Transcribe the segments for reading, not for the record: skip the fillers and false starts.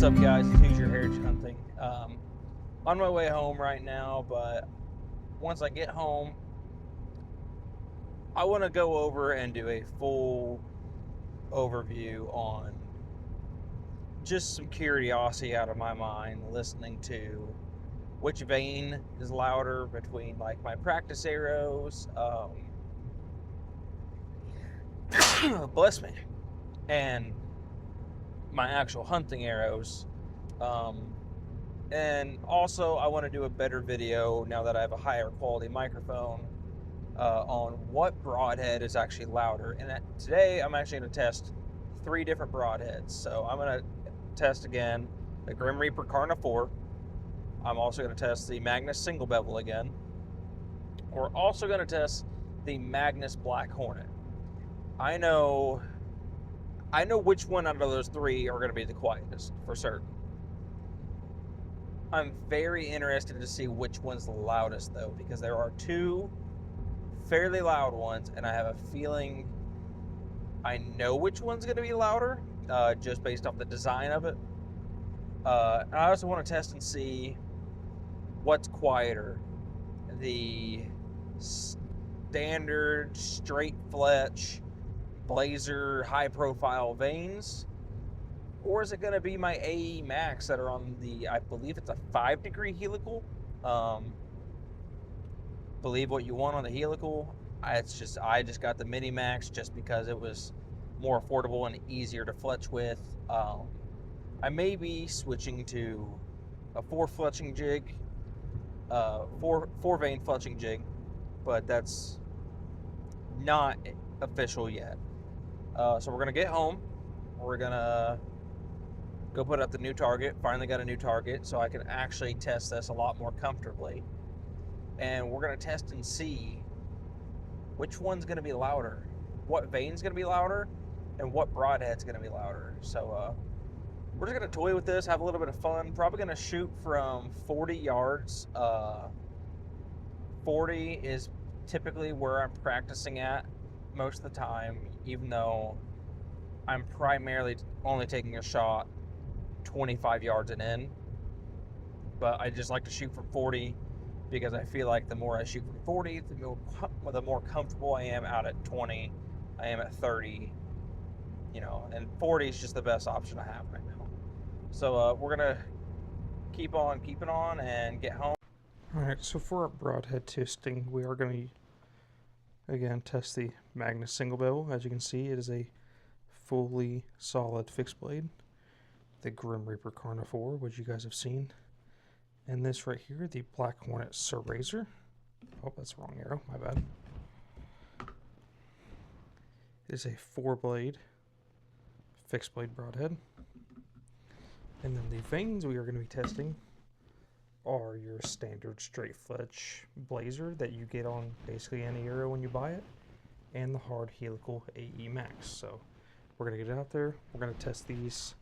What's up, guys? It's Who's Your Heritage Hunting. On my way home right now, but once I get home, I want to go over and do a full overview on just some curiosity out of my mind, listening to which vane is louder between like my practice arrows, bless me, and my actual hunting arrows. And also, I want to do a better video now that I have a higher quality microphone on what broadhead is actually louder. And today, I'm actually going to test 3 different broadheads. So I'm going to test again the Grim Reaper Carnivore. I'm also going to test the Magnus Single Bevel again. We're also going to test the Magnus Black Hornet. I know which one out of those 3 are going to be the quietest for certain. I'm very interested to see which one's the loudest, though, because there are 2 fairly loud ones, and I have a feeling I know which one's going to be louder, just based off the design of it. And I also want to test and see what's quieter, the standard straight fletch blazer high profile vanes, or is it going to be my AE Max that are on the, I believe it's a 5-degree helical. Believe what you want on the helical. I just got the Mini Max just because it was more affordable and easier to fletch with. I may be switching to a 4 fletching jig, 4 vane fletching jig, but that's not official yet. So we're gonna get home. We're gonna go put up the new target. Finally got a new target, so I can actually test this a lot more comfortably. And we're gonna test and see which one's gonna be louder, what vane's gonna be louder, and what broadhead's gonna be louder. So we're just gonna toy with this, have a little bit of fun. Probably gonna shoot from 40 yards. 40 is typically where I'm practicing at most of the time, even though I'm primarily only taking a shot 25 yards and in. But I just like to shoot from 40 because I feel like the more I shoot from 40, the more comfortable I am out at 20. I am at 30, and 40 is just the best option I have right now. So we're gonna keep on keeping on and get home. Alright, so for our broadhead testing, we are going to again test the Magnus Single Bevel. As you can see, it is a fully solid fixed blade. The Grim Reaper Carnivore, which you guys have seen. And this right here, the Black Hornet Razor. Oh, that's the wrong arrow, my bad. It is a 4-blade fixed blade broadhead. And then the vanes we are going to be testing are your standard straight fletch blazer that you get on basically any arrow when you buy it, and the hard helical AE Max. So we're going to get it out there. We're going to test these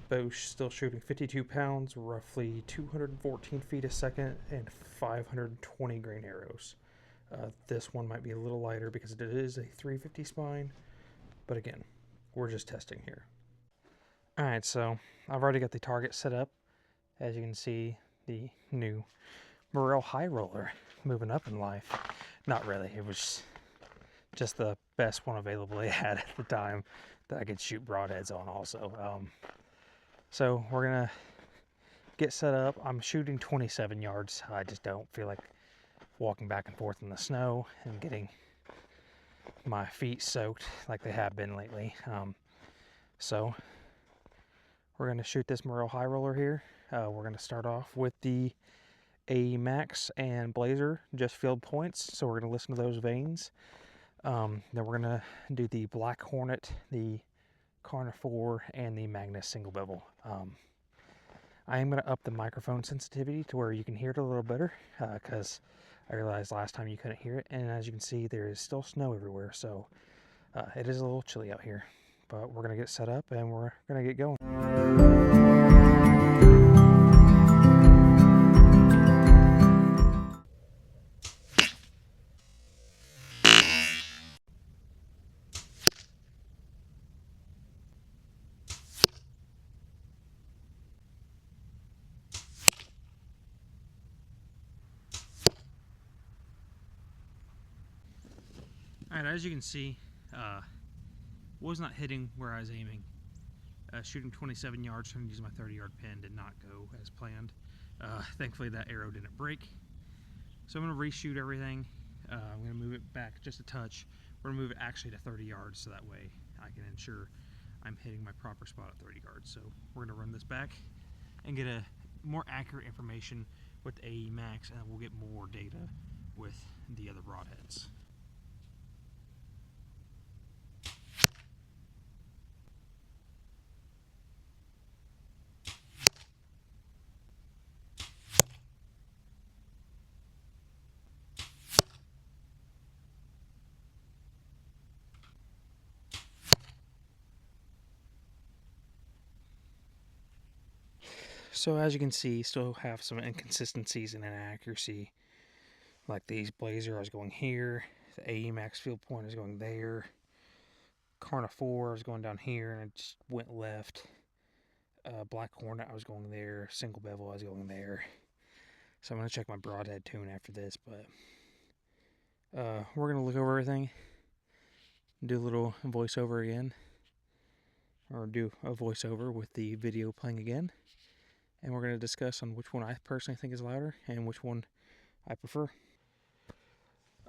both still shooting 52 pounds, roughly 214 feet a second, and 520 grain arrows. This one might be a little lighter because it is a 350 spine, but again, we're just testing here. Alright, so I've already got the target set up. As you can see, the new Morel High Roller moving up in life. Not really, it was just the best one available they had at the time that I could shoot broadheads on also. So we're gonna get set up. I'm shooting 27 yards. I just don't feel like walking back and forth in the snow and getting my feet soaked like they have been lately. So we're gonna shoot this Morel High Roller here. We're going to start off with the AE Max and Blazer, just field points. So we're going to listen to those vanes. Then we're going to do the Black Hornet, the Carnivore, and the Magnus Single Bevel. I am going to up the microphone sensitivity to where you can hear it a little better, because I realized last time you couldn't hear it. And as you can see, there is still snow everywhere, so it is a little chilly out here. But we're going to get set up and we're going to get going. Alright, as you can see, was not hitting where I was aiming. Shooting 27 yards, trying to use my 30-yard pin did not go as planned. Thankfully that arrow didn't break. So I'm going to reshoot everything. I'm going to move it back just a touch. We're going to move it actually to 30 yards so that way I can ensure I'm hitting my proper spot at 30 yards. So we're going to run this back and get a more accurate information with the AE Max, and we'll get more data with the other broadheads. So as you can see, still have some inconsistencies and inaccuracy. Like these Blazer, I was going here. The AE Max field point is going there. Carna 4, I was going down here and I just went left. Black Hornet, I was going there. Single bevel, I was going there. So I'm going to check my broadhead tune after this, but we're going to look over everything. Do a little voiceover again. Or do a voiceover with the video playing again. And we're going to discuss on which one I personally think is louder and which one I prefer.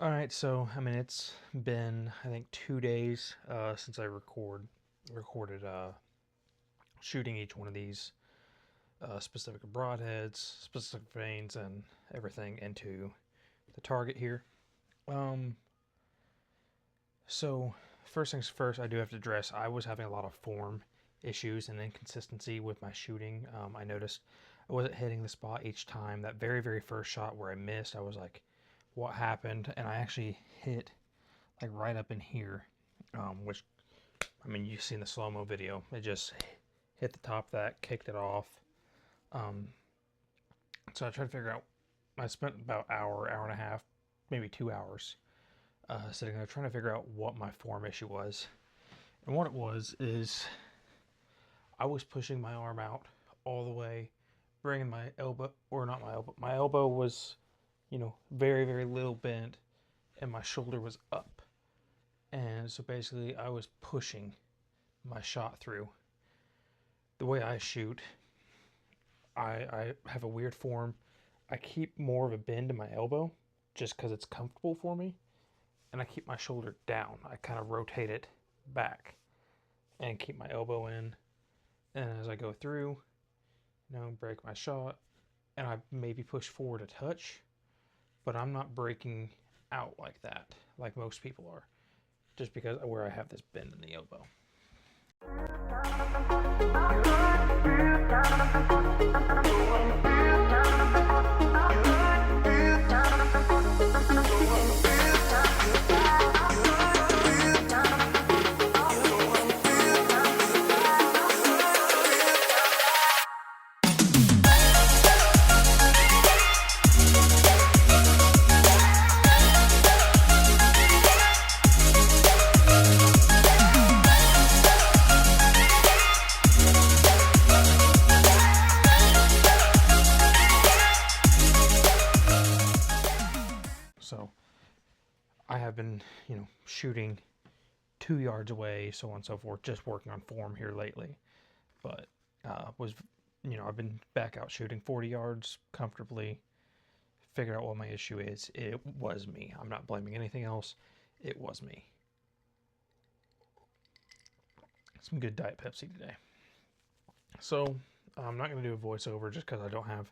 Alright, so, I mean, it's been, I think, 2 days since I recorded shooting each one of these specific broadheads, specific vanes, and everything into the target here. So, first things first, I do have to address, I was having a lot of form issues and inconsistency with my shooting. I noticed I wasn't hitting the spot each time. That very, very first shot where I missed, I was like, what happened? And I actually hit like right up in here, which, I mean, you see in the slow-mo video, it just hit the top of that, kicked it off. So I tried to figure out, I spent about hour and a half, maybe 2 hours sitting there trying to figure out what my form issue was. And what it was is I was pushing my arm out all the way, bringing my elbow, or not my elbow, my elbow was, you know, very, very little bent, and my shoulder was up. And so basically I was pushing my shot through. The way I shoot, I have a weird form. I keep more of a bend in my elbow just because it's comfortable for me. And I keep my shoulder down. I kind of rotate it back and keep my elbow in. And as I go through, you know, break my shot, and I maybe push forward a touch, but I'm not breaking out like that, like most people are, just because of where I have this bend in the elbow. So I have been, you know, shooting 2 yards away, so on and so forth, just working on form here lately. But was, you know, I've been back out shooting 40 yards comfortably. Figured out what my issue is. It was me. I'm not blaming anything else. It was me. Some good Diet Pepsi today. So I'm not going to do a voiceover just because I don't have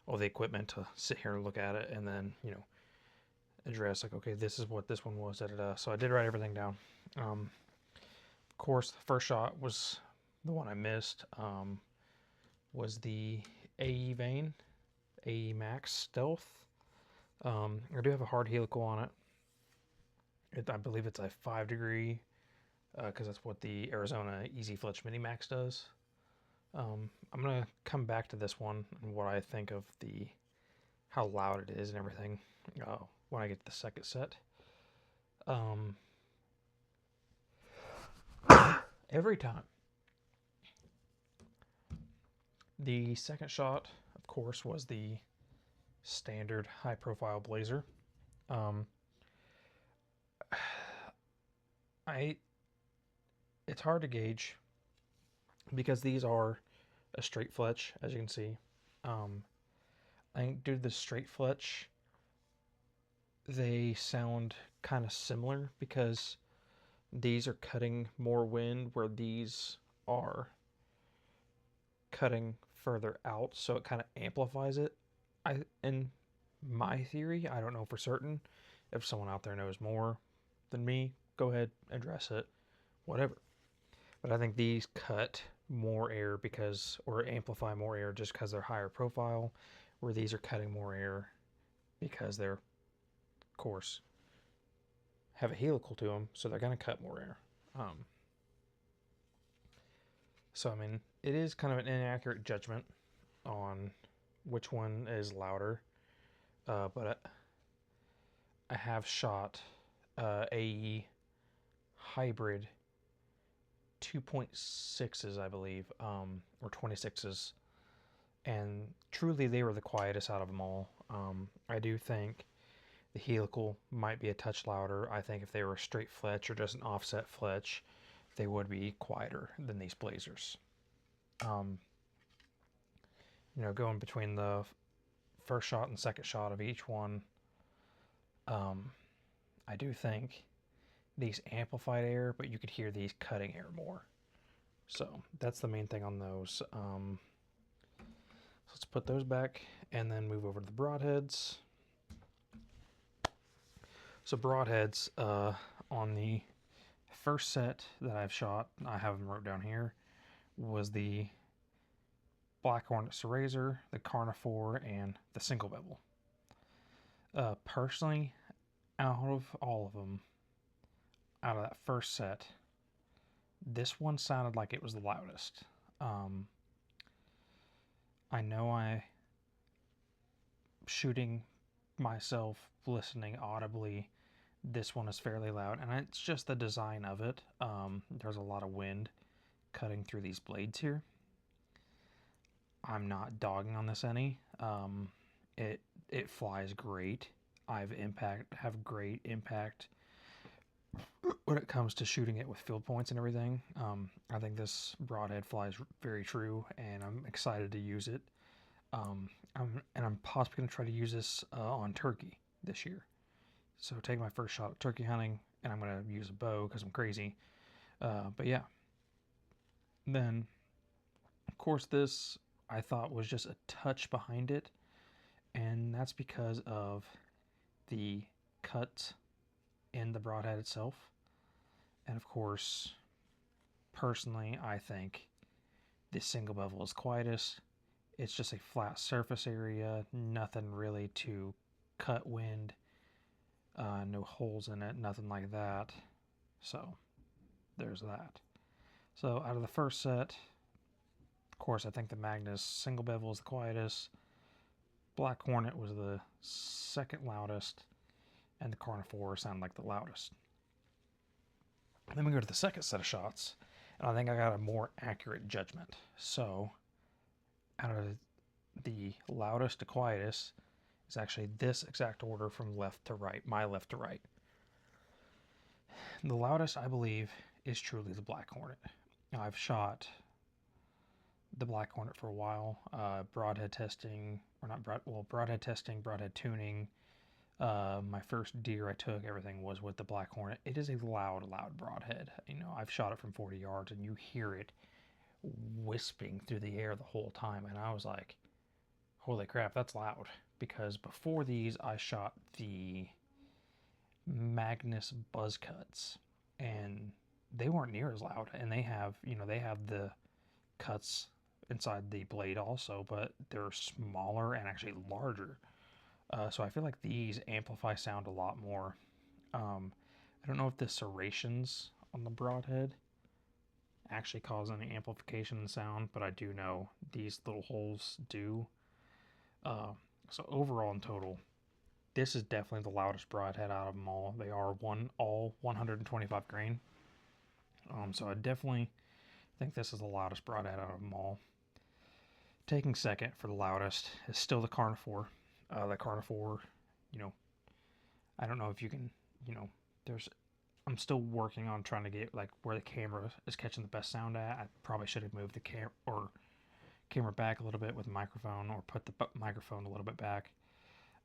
all the equipment to sit here and look at it and then, you know, address like, okay, this is what this one was, So I did write everything down. Of course, the first shot was the one I missed, was the AE Vane, AE Max Stealth. I do have a hard helical on it. I believe it's a 5 degree, because that's what the Arizona Easy Fletch Mini Max does. I'm going to come back to this one and what I think of how loud it is and everything when I get to the second set. Every time. The second shot, of course, was the standard high-profile Blazer. It's hard to gauge because these are a straight fletch, as you can see. I think due to the straight fletch, they sound kind of similar because these are cutting more wind where these are cutting further out, so it kind of amplifies it. In my theory, I don't know for certain. If someone out there knows more than me, go ahead, address it, whatever. But I think these cut more air because, or amplify more air just because they're higher profile, where these are cutting more air because they're, of course, have a helical to them, so they're going to cut more air. So, I mean, it is kind of an inaccurate judgment on which one is louder. But I have shot AE hybrid 2.6s, I believe, or 26s, and truly they were the quietest out of them all. I do think the helical might be a touch louder. I think if they were a straight fletch or just an offset fletch, they would be quieter than these blazers. Going between the first shot and second shot of each one, I do think these amplified air, but you could hear these cutting air more. So that's the main thing on those. So let's put those back and then move over to the broadheads. So broadheads, on the first set that I've shot, I have them wrote down here, was the Black Hornet Razor, the Carnivore, and the Single Bevel. Personally, out of all of them, out of that first set, this one sounded like it was the loudest. I know I shooting myself listening audibly, this one is fairly loud, and it's just the design of it. There's a lot of wind cutting through these blades here. I'm not dogging on this any. It flies great. Have great impact when it comes to shooting it with field points and everything. I think this broadhead flies very true, and I'm excited to use it. I'm possibly going to try to use this on turkey this year. So take my first shot at turkey hunting, and I'm going to use a bow because I'm crazy. But yeah. Then, of course, this I thought was just a touch behind it, and that's because of the cut in the broadhead itself. And of course, personally, I think the single bevel is quietest. It's just a flat surface area, nothing really to cut wind, no holes in it, nothing like that. So there's that. So out of the first set, of course, I think the Magnus single bevel is the quietest. Black Hornet was the second loudest, and the Carnivore sounded like the loudest. And then we go to the second set of shots, and I think I got a more accurate judgment. So out of the loudest to quietest is actually this exact order from left to right, my left to right. The loudest, I believe, is truly the Black Hornet. Now, I've shot the Black Hornet for a while, broadhead testing, or not broadhead testing, broadhead tuning. My first deer I took, everything was with the Black Hornet. It is a loud broadhead. I've shot it from 40 yards, and you hear it wisping through the air the whole time, and I was like, holy crap, that's loud. Because before these, I shot the Magnus buzz cuts, and they weren't near as loud, and they have the cuts inside the blade also, but they're smaller and actually larger. So I feel like these amplify sound a lot more. I don't know if the serrations on the broadhead actually cause any amplification in sound, but I do know these little holes do. So overall, in total, this is definitely the loudest broadhead out of them all. They are all 125 grain. So I definitely think this is the loudest broadhead out of them all. Taking second for the loudest is still the Carnivore. The Carnivore, I don't know if you can, there's I'm still working on trying to get like where the camera is catching the best sound at. I probably should have moved the camera back a little bit with the microphone, or put the microphone a little bit back.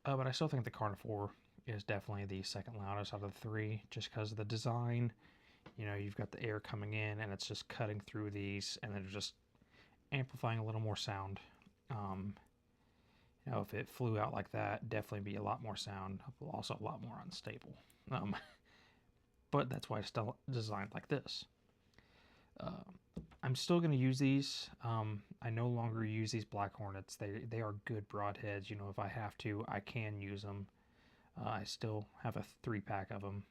But I still think the Carnivore is definitely the second loudest out of the three, just because of the design. You know, you've got the air coming in, and it's just cutting through these, and then just amplifying a little more sound. You know, if it flew out like that, definitely be a lot more sound, also a lot more unstable. But that's why it's still designed like this. I'm still going to use these. I no longer use these Black Hornets. They are good broadheads. You know, if I have to, I can use them. I still have a 3-pack of them.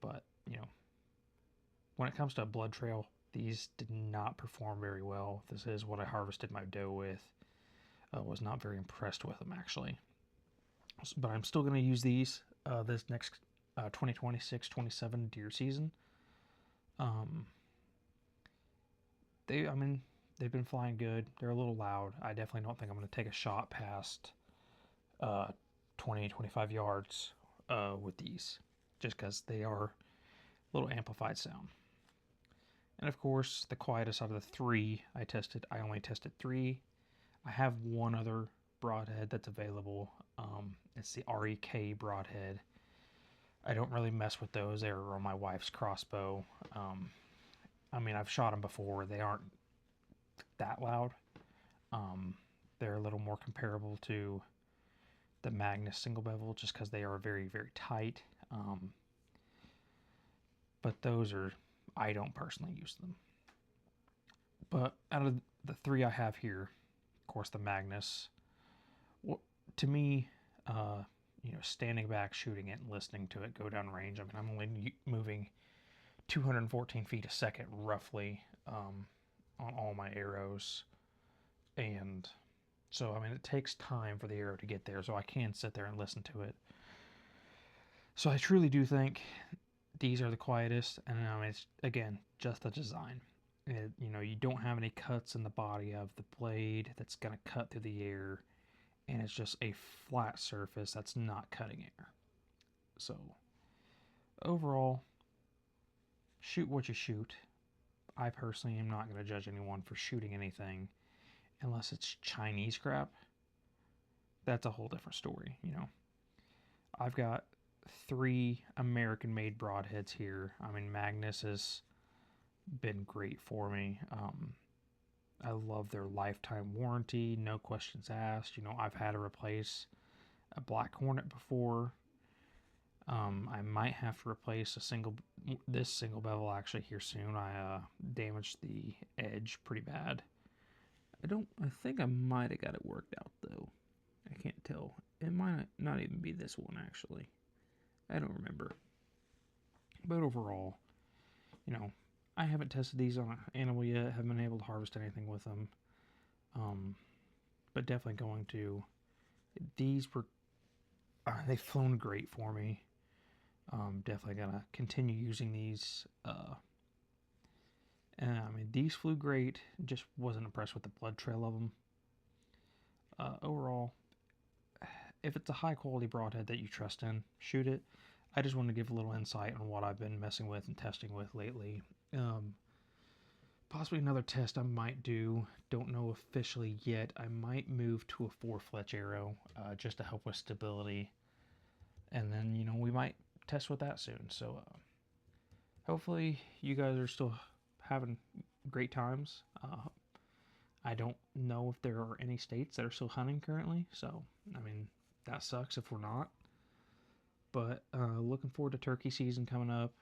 But, you know, when it comes to a blood trail, these did not perform very well. This is what I harvested my doe with. Was not very impressed with them, actually. But I'm still going to use these this next 2026-27 deer season. They've been flying good. They're a little loud. I definitely don't think I'm going to take a shot past 20-25 yards with these, just because they are a little amplified sound. And of course, the quietest out of the three I only tested 3. I have one other broadhead that's available. It's the REK broadhead. I don't really mess with those. They're on my wife's crossbow. I've shot them before. They aren't that loud. They're a little more comparable to the Magnus single bevel, just because they are very, very tight. But I don't personally use them. But out of the 3 I have here, of course, the Magnus, to me, standing back, shooting it, and listening to it go down range. I'm only moving 214 feet a second, roughly, on all my arrows. And so, it takes time for the arrow to get there, so I can sit there and listen to it. So I truly do think these are the quietest, and it's, again, just the design. You don't have any cuts in the body of the blade that's going to cut through the air, and it's just a flat surface that's not cutting air. So, overall, shoot what you shoot. I personally am not going to judge anyone for shooting anything unless it's Chinese crap. That's a whole different story, I've got 3 American-made broadheads here. Magnus has been great for me. I love their lifetime warranty, no questions asked. I've had to replace a Black Hornet before. I might have to replace this single bevel actually here soon. I damaged the edge pretty bad. I think I might have got it worked out though. I can't tell. It might not even be this one actually. I don't remember. But overall, I haven't tested these on an animal yet. Haven't been able to harvest anything with them. But definitely going to. They've flown great for me. Definitely gonna continue using these. These flew great. Just wasn't impressed with the blood trail of them. Overall, if it's a high quality broadhead that you trust in, shoot it. I just want to give a little insight on what I've been messing with and testing with lately. Possibly another test I might do. Don't know officially yet. I might move to a 4-fletch arrow just to help with stability. And then, we might test with that soon. So hopefully you guys are still having great times. I don't know if there are any states that are still hunting currently. So, that sucks if we're not. But looking forward to turkey season coming up.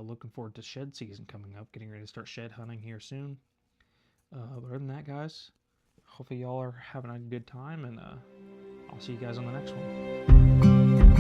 Looking forward to shed season coming up. Getting ready to start shed hunting here soon. But other than that, guys, hopefully y'all are having a good time. And I'll see you guys on the next one.